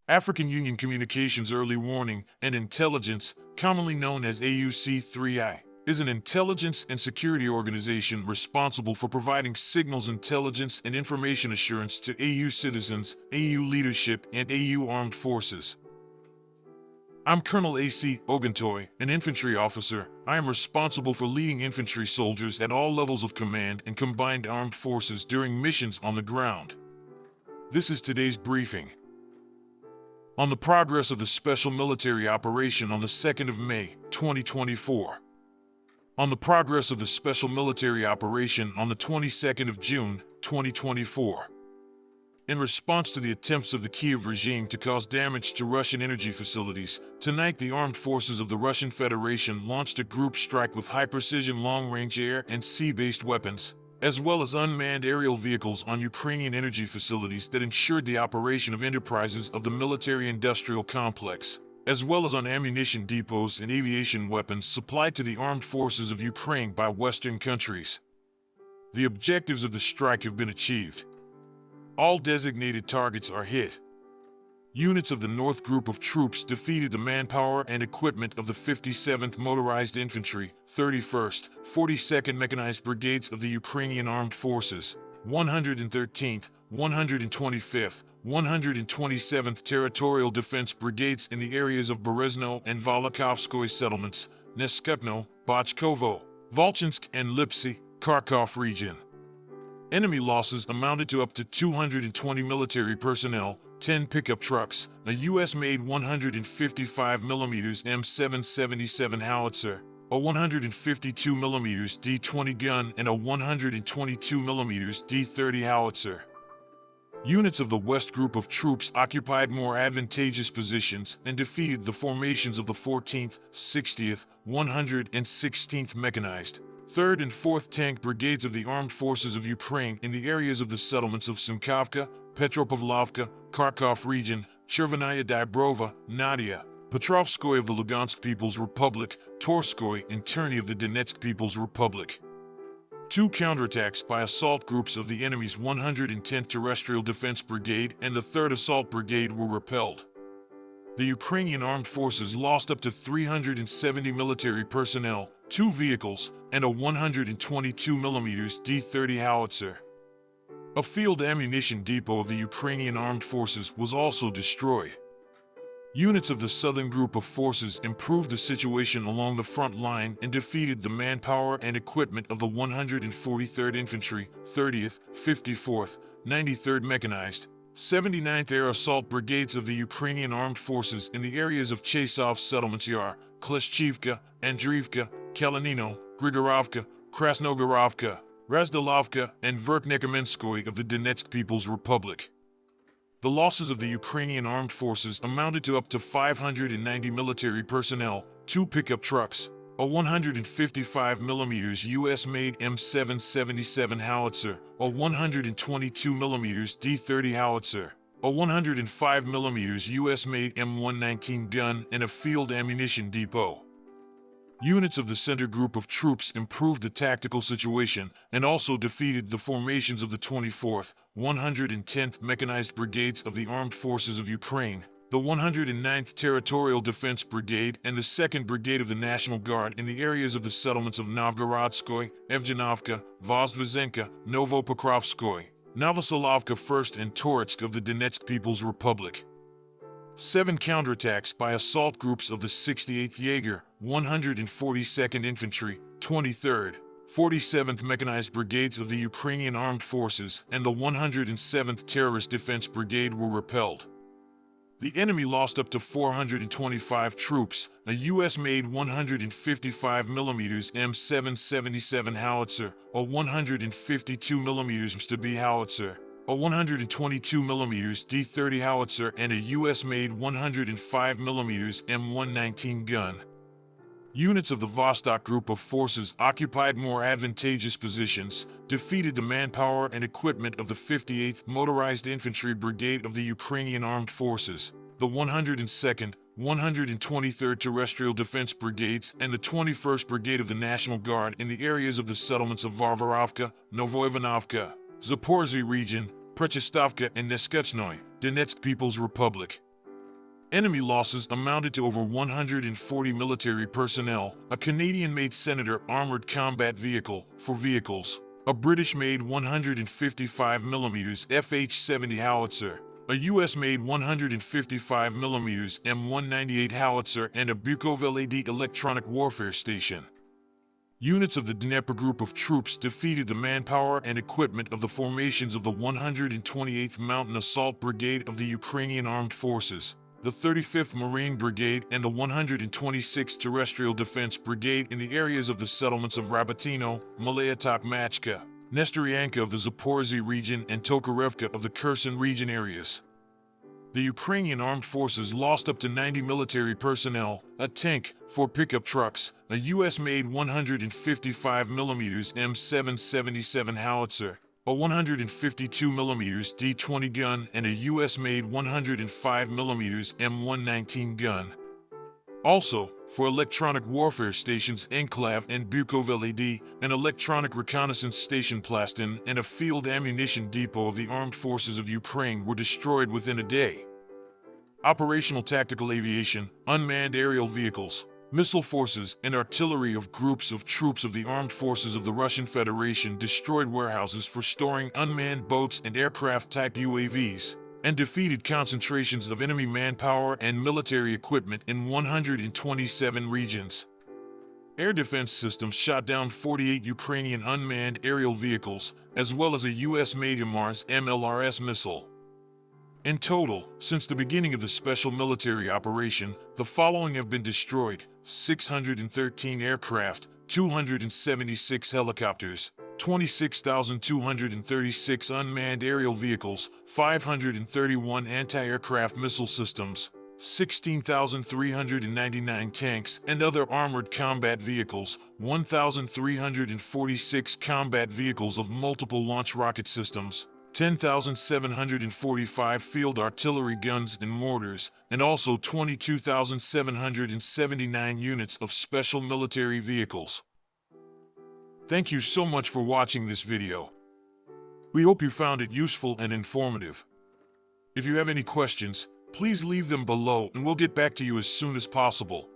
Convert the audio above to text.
African Union Communications Early Warning and Intelligence, commonly known as AUC3I, is an intelligence and security organization responsible for providing signals intelligence and information assurance to AU citizens, AU leadership, and AU armed forces. I'm Colonel A.C. Oguntoye, an infantry officer. I am responsible for leading infantry soldiers at all levels of command and combined armed forces during missions on the ground. This is today's briefing. On the progress of the Special Military Operation on the 2nd of May, 2024. On the progress of the Special Military Operation on the 22nd of June, 2024. In response to the attempts of the Kiev regime to cause damage to Russian energy facilities, tonight the armed forces of the Russian Federation launched a group strike with high-precision long-range air and sea-based weapons, as well as unmanned aerial vehicles on Ukrainian energy facilities that ensured the operation of enterprises of the military-industrial complex, as well as on ammunition depots and aviation weapons supplied to the armed forces of Ukraine by Western countries. The objectives of the strike have been achieved. All designated targets are hit. Units of the North Group of troops defeated the manpower and equipment of the 57th Motorized Infantry, 31st, 42nd Mechanized Brigades of the Ukrainian Armed Forces, 113th, 125th, 127th Territorial Defense Brigades in the areas of Berezno and Volokhovskoye settlements, Neskutno, Bachkovo, Volchansk, and Lipsy, Kharkov region. Enemy losses amounted to up to 220 military personnel, 10 pickup trucks, a U.S.-made 155mm M777 howitzer, a 152mm D-20 gun, and a 122mm D-30 howitzer. Units of the West Group of troops occupied more advantageous positions and defeated the formations of the 14th, 60th, 116th Mechanized, 3rd and 4th Tank Brigades of the Armed Forces of Ukraine in the areas of the settlements of Simkavka, Petropavlovka, Kharkov region, Chervenaya Dybrova, Nadia, Petrovskoye of the Lugansk People's Republic, Torskoye and Terny of the Donetsk People's Republic. 2 counterattacks by assault groups of the enemy's 110th Terrestrial Defense Brigade and the 3rd Assault Brigade were repelled. The Ukrainian Armed Forces lost up to 370 military personnel, 2 vehicles, and a 122mm D-30 howitzer. A field ammunition depot of the Ukrainian Armed Forces was also destroyed. Units of the Southern Group of Forces improved the situation along the front line and defeated the manpower and equipment of the 143rd Infantry, 30th, 54th, 93rd Mechanized, 79th Air Assault Brigades of the Ukrainian Armed Forces in the areas of Chasov settlements Yar, Kleshchivka, Andriivka, Kalinino, Grigorovka, Krasnogorovka, Razdalovka, and Verkhnekamenskoye of the Donetsk People's Republic. The losses of the Ukrainian Armed Forces amounted to up to 590 military personnel, 2 pickup trucks, a 155mm US-made M777 howitzer, a 122mm D-30 howitzer, a 105mm US-made M119 gun, and a field ammunition depot. Units of the Center Group of troops improved the tactical situation and also defeated the formations of the 24th, 110th Mechanized Brigades of the Armed Forces of Ukraine, the 109th Territorial Defense Brigade, and the 2nd Brigade of the National Guard in the areas of the settlements of Novgorodskoye, Evgenovka, Vozdvizenka, Novopokrovskoye, Novosolovka 1st and Toretsk of the Donetsk People's Republic. 7 counterattacks by assault groups of the 68th Jaeger, 142nd Infantry, 23rd, 47th Mechanized Brigades of the Ukrainian Armed Forces, and the 107th Terrorist Defense Brigade were repelled. The enemy lost up to 425 troops, a U.S.-made 155mm M777 howitzer, a 152mm St.B. howitzer, a 122mm D-30 howitzer, and a U.S.-made 105mm M119 gun. Units of the Vostok Group of Forces occupied more advantageous positions, defeated the manpower and equipment of the 58th Motorized Infantry Brigade of the Ukrainian Armed Forces, the 102nd, 123rd Terrestrial Defense Brigades, and the 21st Brigade of the National Guard in the areas of the settlements of Varvarovka, Novoivanovka, Zaporizhzhia region, Prechestovka, and Neskutnoye, Donetsk People's Republic. Enemy losses amounted to over 140 military personnel, a Canadian-made Senator armored combat vehicle for vehicles, a British-made 155mm FH-70 howitzer, a US-made 155mm M198 howitzer, and a Bukovel-AD electronic warfare station. Units of the Dnieper Group of troops defeated the manpower and equipment of the formations of the 128th Mountain Assault Brigade of the Ukrainian Armed Forces, the 35th Marine Brigade, and the 126th Terrestrial Defense Brigade in the areas of the settlements of Rabatino, Malaya Tokmachka, Nestoryanka of the Zaporizhzhia region, and Tokarevka of the Kherson region areas. The Ukrainian Armed Forces lost up to 90 military personnel, a tank, 4 pickup trucks, a US-made 155mm M777 howitzer, a 152mm D20 gun, and a US-made 105mm M119 gun. Also, for electronic warfare stations Enclave and Bukovel-AD, an electronic reconnaissance station Plastin, and a field ammunition depot of the Armed Forces of Ukraine were destroyed within a day. Operational tactical aviation, unmanned aerial vehicles, missile forces, and artillery of groups of troops of the Armed Forces of the Russian Federation destroyed warehouses for storing unmanned boats and aircraft-type UAVs, and defeated concentrations of enemy manpower and military equipment in 127 regions. Air defense systems shot down 48 Ukrainian unmanned aerial vehicles, as well as a US-made HIMARS MLRS missile. In total, since the beginning of the special military operation, the following have been destroyed: 613 aircraft, 276 helicopters, 26,236 unmanned aerial vehicles, 531 anti-aircraft missile systems, 16,399 tanks and other armored combat vehicles, 1,346 combat vehicles of multiple launch rocket systems, 10,745 field artillery guns and mortars, and also 22,779 units of special military vehicles. Thank you so much for watching this video. We hope you found it useful and informative. If you have any questions, please leave them below and we'll get back to you as soon as possible.